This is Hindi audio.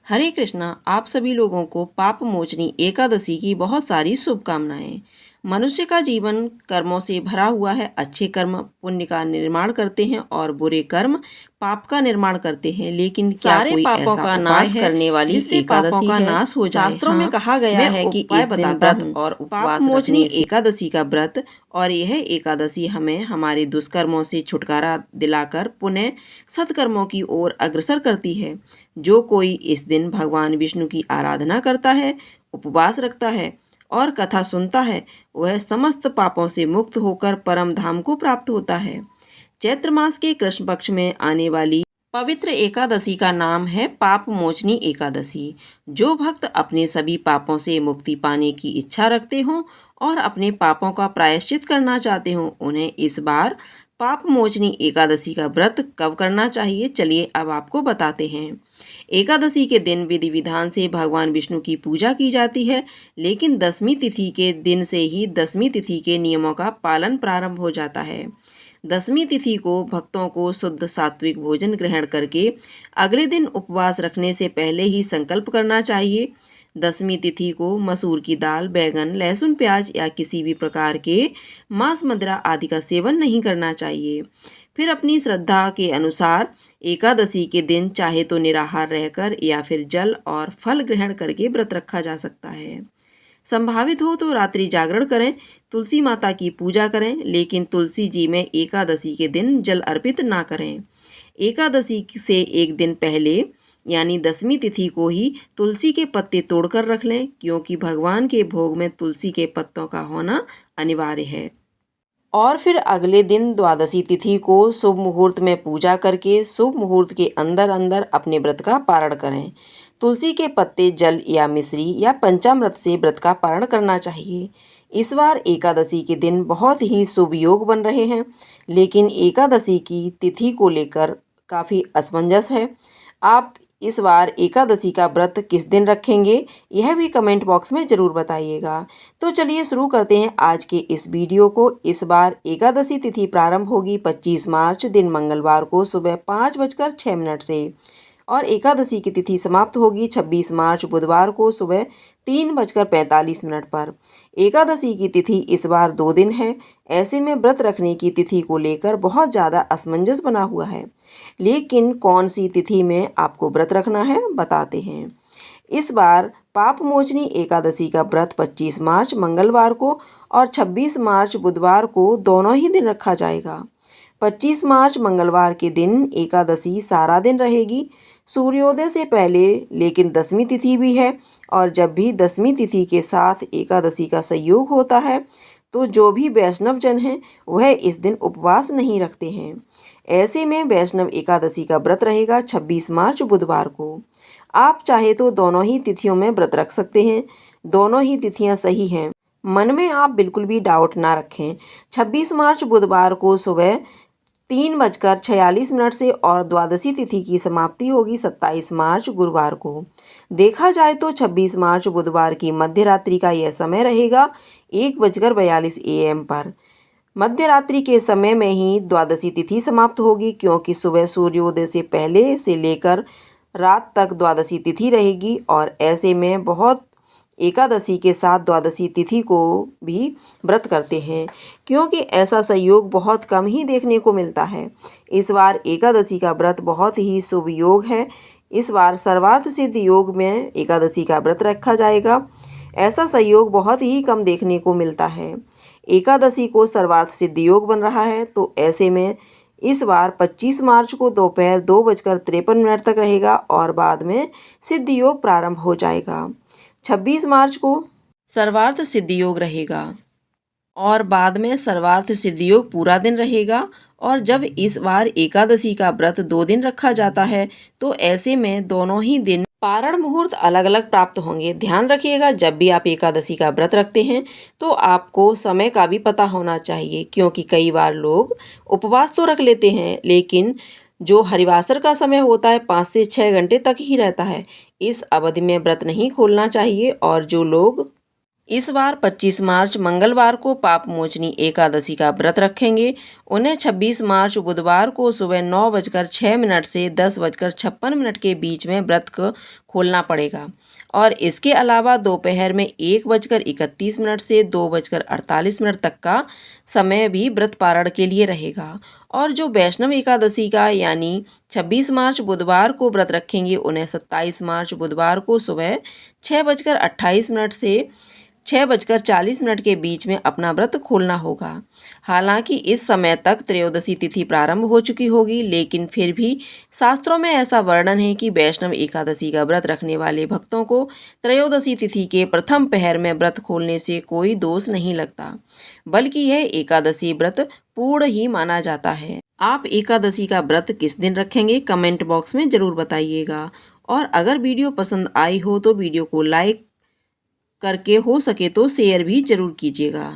हरे कृष्णा। आप सभी लोगों को पाप मोचनी एकादशी की बहुत सारी शुभकामनाएं। मनुष्य का जीवन कर्मों से भरा हुआ है। अच्छे कर्म पुण्य का निर्माण करते हैं और बुरे कर्म पाप का निर्माण करते हैं। लेकिन क्या सारे कोई पापों ऐसा का उपाय नाश है करने वाली जिससे पापों एकादशी का है। नाश हो जाए? शास्त्रों में कहा गया मैं है कि उपाय इस दिन बताता व्रत हूँ। और पाप उपवास मोचनी रखने से एकादशी का व्रत और यह एकादशी हमें हमारे दुष्कर्मों से छुटकारा दिलाकर पुनः सत्कर्मों की ओर अग्रसर करती है। जो कोई इस दिन भगवान विष्णु की आराधना करता है, उपवास रखता है और कथा सुनता है, वह समस्त पापों से मुक्त होकर परम धाम को प्राप्त होता है। चैत्र मास के कृष्ण पक्ष में आने वाली पवित्र एकादशी का नाम है पाप मोचनी एकादशी। जो भक्त अपने सभी पापों से मुक्ति पाने की इच्छा रखते हों और अपने पापों का प्रायश्चित करना चाहते हों, उन्हें इस बार पाप मोचनी एकादशी का व्रत कब करना चाहिए, चलिए अब आपको बताते हैं। एकादशी के दिन विधि विधान से भगवान विष्णु की पूजा की जाती है, लेकिन दसवीं तिथि के दिन से ही दसवीं तिथि के नियमों का पालन प्रारंभ हो जाता है। दसवीं तिथि को भक्तों को शुद्ध सात्विक भोजन ग्रहण करके अगले दिन उपवास रखने से पहले ही संकल्प करना चाहिए। दसवीं तिथि को मसूर की दाल, बैगन, लहसुन, प्याज या किसी भी प्रकार के मांस, मदिरा आदि का सेवन नहीं करना चाहिए। फिर अपनी श्रद्धा के अनुसार एकादशी के दिन चाहे तो निराहार रहकर या फिर जल और फल ग्रहण करके व्रत रखा जा सकता है। संभावित हो तो रात्रि जागरण करें, तुलसी माता की पूजा करें, लेकिन तुलसी जी में एकादशी के दिन जल अर्पित ना करें। एकादशी से एक दिन पहले यानी दसवीं तिथि को ही तुलसी के पत्ते तोड़कर रख लें, क्योंकि भगवान के भोग में तुलसी के पत्तों का होना अनिवार्य है। और फिर अगले दिन द्वादशी तिथि को शुभ मुहूर्त में पूजा करके शुभ मुहूर्त के अंदर अंदर अपने व्रत का पारण करें। तुलसी के पत्ते, जल या मिश्री या पंचामृत से व्रत का पारण करना चाहिए। इस बार एकादशी के दिन बहुत ही शुभ योग बन रहे हैं, लेकिन एकादशी की तिथि को लेकर काफ़ी असमंजस है। आप इस बार एकादशी का व्रत किस दिन रखेंगे, यह भी कमेंट बॉक्स में ज़रूर बताइएगा। तो चलिए शुरू करते हैं आज के इस वीडियो को। इस बार एकादशी तिथि प्रारंभ होगी 25 मार्च दिन मंगलवार को सुबह 5:06 से और एकादशी की तिथि समाप्त होगी 26 मार्च बुधवार को सुबह 3:45 पर। एकादशी की तिथि इस बार 2 दिन है। ऐसे में व्रत रखने की तिथि को लेकर बहुत ज़्यादा असमंजस बना हुआ है, लेकिन कौन सी तिथि में आपको व्रत रखना है बताते हैं। इस बार पाप मोचनी एकादशी का व्रत 25 मार्च मंगलवार को और 26 मार्च बुधवार को दोनों ही दिन रखा जाएगा। 25 मार्च मंगलवार के दिन एकादशी सारा दिन रहेगी, सूर्योदय से पहले, लेकिन दसवीं तिथि भी है और जब भी दसवीं तिथि के साथ एकादशी का संयोग होता है तो जो भी वैष्णव जन हैं वह इस दिन उपवास नहीं रखते हैं। ऐसे में वैष्णव एकादशी का व्रत रहेगा 26 मार्च बुधवार को। आप चाहे तो दोनों ही तिथियों में व्रत रख सकते हैं, दोनों ही तिथियां सही हैं। मन में आप बिल्कुल भी डाउट ना रखें। 26 मार्च बुधवार को सुबह 3:46 से और द्वादशी तिथि की समाप्ति होगी 27 मार्च गुरुवार को। देखा जाए तो 26 मार्च बुधवार की मध्य रात्रि का यह समय रहेगा 1:42 AM पर। मध्य रात्रि के समय में ही द्वादशी तिथि समाप्त होगी, क्योंकि सुबह सूर्योदय से पहले से लेकर रात तक द्वादशी तिथि रहेगी और ऐसे में बहुत एकादशी के साथ द्वादशी तिथि को भी व्रत करते हैं, क्योंकि ऐसा संयोग बहुत कम ही देखने को मिलता है। इस बार एकादशी का व्रत बहुत ही शुभ योग है। इस बार सर्वार्थ सिद्ध योग में एकादशी का व्रत रखा जाएगा। ऐसा संयोग बहुत ही कम देखने को मिलता है। एकादशी को सर्वार्थ सिद्ध योग बन रहा है, तो ऐसे में इस बार 25 मार्च को दोपहर 2:53 तक रहेगा और बाद में सिद्ध योग प्रारंभ हो जाएगा। 26 मार्च को सर्वार्थ सिद्ध योग रहेगा और बाद में सर्वार्थ सिद्ध योग पूरा दिन रहेगा। और जब इस बार एकादशी का व्रत 2 दिन रखा जाता है तो ऐसे में दोनों ही दिन पारण मुहूर्त अलग अलग प्राप्त होंगे। ध्यान रखिएगा, जब भी आप एकादशी का व्रत रखते हैं तो आपको समय का भी पता होना चाहिए, क्योंकि कई बार लोग उपवास तो रख लेते हैं लेकिन जो हरिवासर का समय होता है 5 से 6 घंटे तक ही रहता है। इस अवधि में व्रत नहीं खोलना चाहिए और जो लोग इस बार 25 मार्च मंगलवार को पाप मोचनी एकादशी का व्रत रखेंगे। उन्हें 26 मार्च बुधवार को सुबह 9:06 से 10:56 के बीच में व्रत को खोलना पड़ेगा और इसके अलावा दोपहर में 1:31 से 2:48 तक का समय भी व्रत पारण के लिए रहेगा। और जो वैष्णव एकादशी का यानी 26 मार्च बुधवार को व्रत रखेंगे उन्हें 27 मार्च बुधवार को सुबह 6:28 से 6:40 के बीच में अपना व्रत खोलना होगा। हालांकि इस समय तक त्रयोदशी तिथि प्रारंभ हो चुकी होगी, लेकिन फिर भी शास्त्रों में ऐसा वर्णन है कि वैष्णव एकादशी का व्रत रखने वाले भक्तों को त्रयोदशी तिथि के प्रथम पहर में व्रत खोलने से कोई दोष नहीं लगता, बल्कि यह एकादशी व्रत पूर्ण ही माना जाता है। आप एकादशी का व्रत किस दिन रखेंगे कमेंट बॉक्स में ज़रूर बताइएगा। और अगर वीडियो पसंद आई हो तो वीडियो को लाइक करके हो सके तो शेयर भी ज़रूर कीजिएगा।